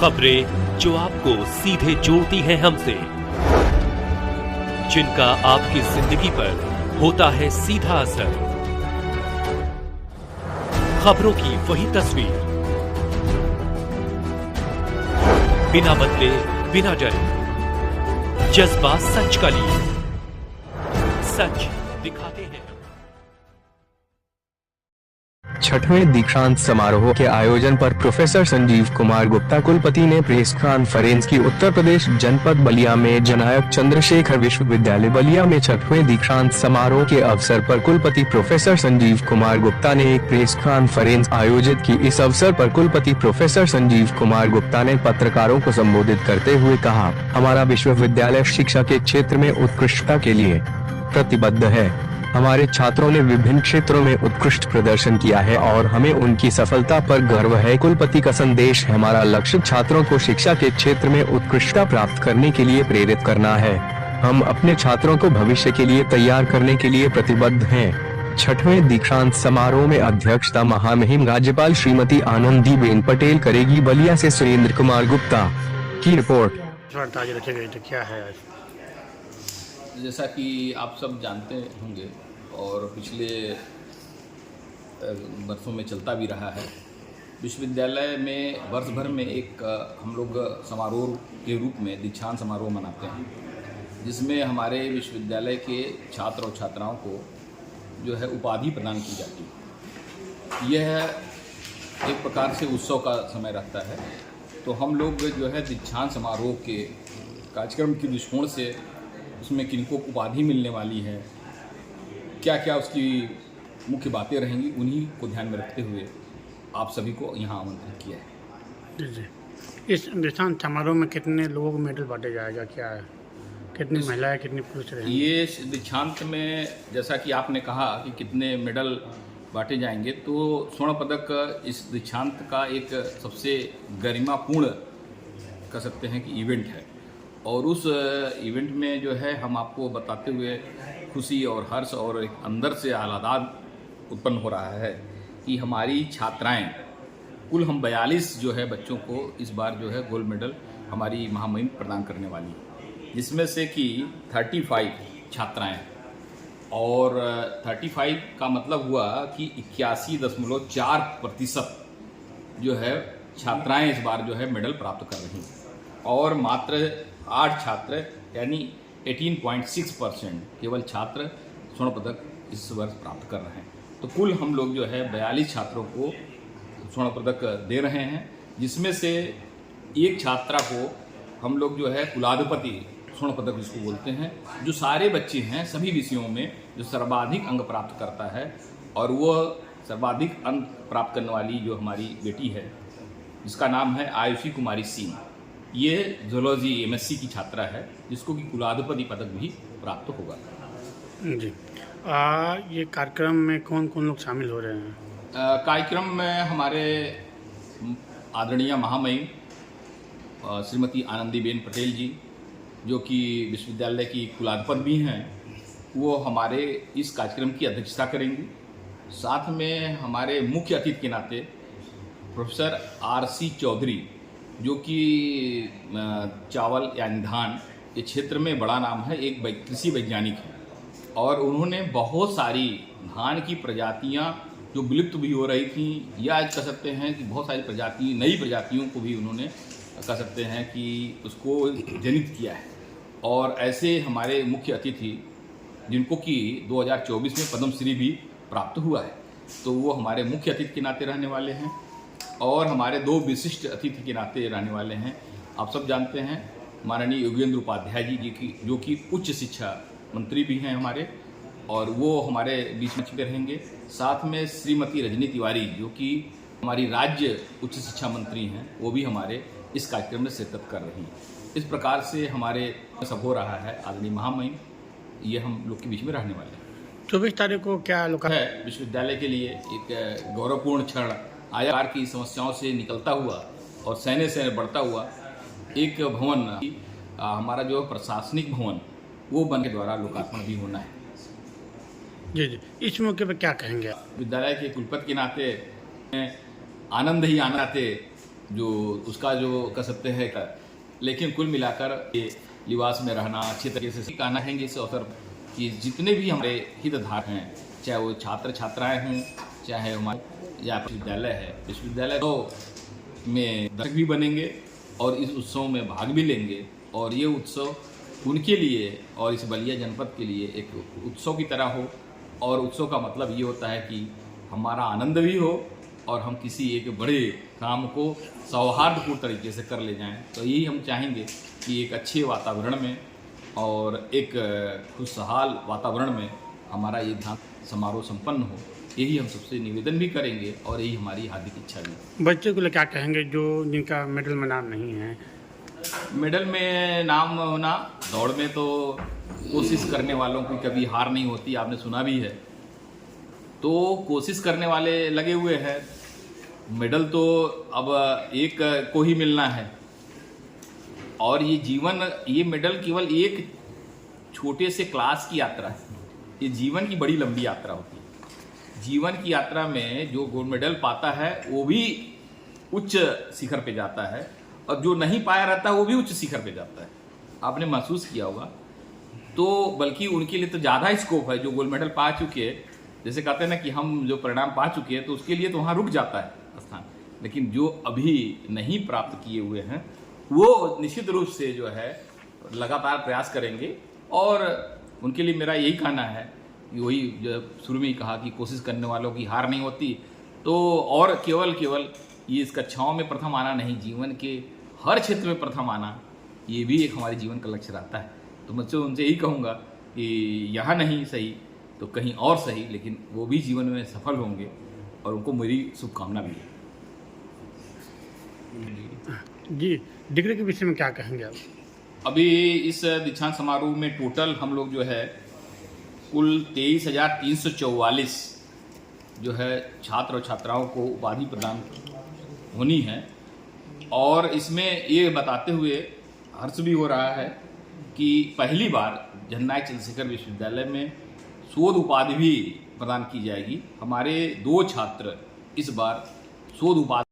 खबरें जो आपको सीधे जोड़ती हैं हमसे, जिनका आपकी जिंदगी पर होता है सीधा असर। खबरों की वही तस्वीर, बिना बदले बिना डरे, जज्बा सच का लिए, सच दिखाते हैं। छठवें दीक्षांत समारोह के आयोजन पर प्रोफेसर संजीव कुमार गुप्ता कुलपति ने प्रेस कॉन्फ्रेंस की। उत्तर प्रदेश जनपद बलिया में जननायक चंद्रशेखर विश्वविद्यालय बलिया में छठवें दीक्षांत समारोह के अवसर पर कुलपति प्रोफेसर संजीव कुमार गुप्ता ने एक प्रेस कॉन्फ्रेंस आयोजित की। इस अवसर पर कुलपति प्रोफेसर संजीव कुमार गुप्ता ने पत्रकारों को संबोधित करते हुए कहा, हमारा विश्वविद्यालय शिक्षा के क्षेत्र में उत्कृष्टता के लिए प्रतिबद्ध है। हमारे छात्रों ने विभिन्न क्षेत्रों में उत्कृष्ट प्रदर्शन किया है और हमें उनकी सफलता पर गर्व है। कुलपति का संदेश है, हमारा लक्ष्य छात्रों को शिक्षा के क्षेत्र में उत्कृष्टता प्राप्त करने के लिए प्रेरित करना है। हम अपने छात्रों को भविष्य के लिए तैयार करने के लिए प्रतिबद्ध हैं। छठवें दीक्षांत समारोह में अध्यक्षता महामहिम राज्यपाल श्रीमती आनंदीबेन पटेल करेगी। बलिया से सुरेंद्र कुमार गुप्ता की रिपोर्ट। क्या है आज? जैसा कि आप सब जानते होंगे और पिछले वर्षों में चलता भी रहा है, विश्वविद्यालय में वर्ष भर में एक हम लोग समारोह के रूप में दीक्षांत समारोह मनाते हैं, जिसमें हमारे विश्वविद्यालय के छात्र और छात्राओं को जो है उपाधि प्रदान की जाती है। यह एक प्रकार से उत्सव का समय रहता है। तो हम लोग जो है दीक्षांत समारोह के कार्यक्रम के दृष्टिकोण से उसमें किनको उपाधि मिलने वाली है, क्या क्या उसकी मुख्य बातें रहेंगी, उन्हीं को ध्यान में रखते हुए आप सभी को यहाँ आमंत्रित किया है। जी। इस दीक्षांत समारोह में कितने लोगों को मेडल बांटे जाएगा, क्या है, कितनी महिलाएं कितनी पुरुष रहेंगे? ये दीक्षांत में जैसा कि आपने कहा कि कितने मेडल बांटे जाएंगे, तो स्वर्ण पदक इस दीक्षांत का एक सबसे गरिमापूर्ण कह सकते हैं कि इवेंट है। और उस इवेंट में जो है हम आपको बताते हुए खुशी और हर्ष और एक अंदर से आह्लाद उत्पन्न हो रहा है कि हमारी छात्राएं कुल हम 42 जो है बच्चों को इस बार जो है गोल्ड मेडल हमारी महामहिम प्रदान करने वाली है, जिसमें से कि 35 छात्राएं और 35 का मतलब हुआ कि 81.4% जो है छात्राएं इस बार जो है मेडल प्राप्त कर रही हैं और मात्र 8 छात्र यानी 18.6% केवल छात्र स्वर्ण पदक इस वर्ष प्राप्त कर रहे हैं। तो कुल हम लोग जो है 42 छात्रों को स्वर्ण पदक दे रहे हैं, जिसमें से एक छात्रा को हम लोग जो है कुलाधिपति स्वर्ण पदक जिसको बोलते हैं, जो सारे बच्चे हैं सभी विषयों में जो सर्वाधिक अंक प्राप्त करता है, और वह सर्वाधिक अंक प्राप्त करने वाली जो हमारी बेटी है जिसका नाम है आयुषी कुमारी सिंह, ये जूलॉजी MSc की छात्रा है, जिसको कि कुलाधिपति पदक भी प्राप्त होगा। जी। ये कार्यक्रम में कौन कौन लोग शामिल हो रहे हैं? कार्यक्रम में हमारे आदरणीय महामहिम श्रीमती आनंदीबेन पटेल जी, जो कि विश्वविद्यालय की कुलाधिपति भी हैं, वो हमारे इस कार्यक्रम की अध्यक्षता करेंगी। साथ में हमारे मुख्य अतिथि के नाते प्रोफेसर RC चौधरी, जो कि चावल यानी धान के क्षेत्र में बड़ा नाम है, एक कृषि वैज्ञानिक है, और उन्होंने बहुत सारी धान की प्रजातियां जो विलुप्त भी हो रही थी, या कह सकते हैं कि बहुत सारी प्रजाति नई प्रजातियों को भी उन्होंने कह सकते हैं कि उसको जनित किया है। और ऐसे हमारे मुख्य अतिथि जिनको कि 2024 में पद्मश्री भी प्राप्त हुआ है, तो वो हमारे मुख्य अतिथि के नाते रहने वाले हैं। और हमारे 2 विशिष्ट अतिथि के नाते रहने वाले हैं, आप सब जानते हैं, माननीय योगेंद्र उपाध्याय जी की जो कि उच्च शिक्षा मंत्री भी हैं हमारे, और वो हमारे बीच में रहेंगे। साथ में श्रीमती रजनी तिवारी, जो कि हमारी राज्य उच्च शिक्षा मंत्री हैं, वो भी हमारे इस कार्यक्रम में शिरकत कर रही हैं। इस प्रकार से हमारे सब हो रहा है। आदरणीय महामहिम ये हम लोग के बीच में रहने वाले हैं। 24 तारीख को क्या लोग है विश्वविद्यालय के लिए एक गौरवपूर्ण क्षण आयार की समस्याओं से निकलता हुआ और सैन्य से बढ़ता हुआ एक भवन, हमारा जो प्रशासनिक भवन, वो बन के द्वारा लोकार्पण भी होना है। जी जी, इस मौके पर क्या कहेंगे? विद्यालय के कुलपति के नाते आनंद ही आते जो उसका जो कह सकते हैं लेकिन कुल मिलाकर ये लिबास में रहना अच्छी तरीके से कहना है इस अवसर कि जितने भी हमारे हितधारक हैं, चाहे वो छात्र छात्राएं हों, चाहे हमारे या विश्वविद्यालय है, विश्वविद्यालय तो में दर्शक भी बनेंगे और इस उत्सव में भाग भी लेंगे। और ये उत्सव उनके लिए और इस बलिया जनपद के लिए एक उत्सव की तरह हो। और उत्सव का मतलब ये होता है कि हमारा आनंद भी हो और हम किसी एक बड़े काम को सौहार्दपूर्ण तरीके से कर ले जाएं। तो यही हम चाहेंगे कि एक अच्छे वातावरण में और एक खुशहाल वातावरण में हमारा ये ध्यान समारोह संपन्न हो। यही हम सबसे निवेदन भी करेंगे और यही हमारी हार्दिक इच्छा भी है। बच्चे को लिए क्या कहेंगे जो जिनका मेडल में नाम नहीं है? मेडल में नाम होना, दौड़ में तो कोशिश करने वालों की कभी हार नहीं होती, आपने सुना भी है। तो कोशिश करने वाले लगे हुए हैं। मेडल तो अब एक को ही मिलना है और ये जीवन, ये मेडल केवल एक छोटे से क्लास की यात्रा है। ये जीवन की बड़ी लंबी यात्रा होती है। जीवन की यात्रा में जो गोल्ड मेडल पाता है वो भी उच्च शिखर पे जाता है और जो नहीं पाया रहता है वो भी उच्च शिखर पे जाता है। आपने महसूस किया होगा। तो बल्कि उनके लिए तो ज़्यादा स्कोप है जो गोल्ड मेडल पा चुके हैं। जैसे कहते हैं ना कि हम जो परिणाम पा चुके हैं तो उसके लिए तो वहाँ रुक जाता है स्थान, लेकिन जो अभी नहीं प्राप्त किए हुए हैं वो निश्चित रूप से जो है लगातार प्रयास करेंगे। और उनके लिए मेरा यही कहना है, वही जो शुरू में ही कहा कि कोशिश करने वालों की हार नहीं होती। तो और केवल ये इस कक्षाओं में प्रथम आना नहीं, जीवन के हर क्षेत्र में प्रथम आना, ये भी एक हमारे जीवन का लक्ष्य रहता है। तो मैं उनसे यही कहूँगा कि यहाँ नहीं सही तो कहीं और सही, लेकिन वो भी जीवन में सफल होंगे और उनको मेरी शुभकामना भी है। जी, डिग्री के विषय में क्या कहेंगे आप? अभी इस दीक्षांत समारोह में टोटल हम लोग जो है कुल 23,344 जो है छात्र और छात्राओं को उपाधि प्रदान होनी है। और इसमें ये बताते हुए हर्ष भी हो रहा है कि पहली बार जननायक चंद्रशेखर विश्वविद्यालय में शोध उपाधि भी प्रदान की जाएगी। हमारे 2 छात्र इस बार शोध उपाधि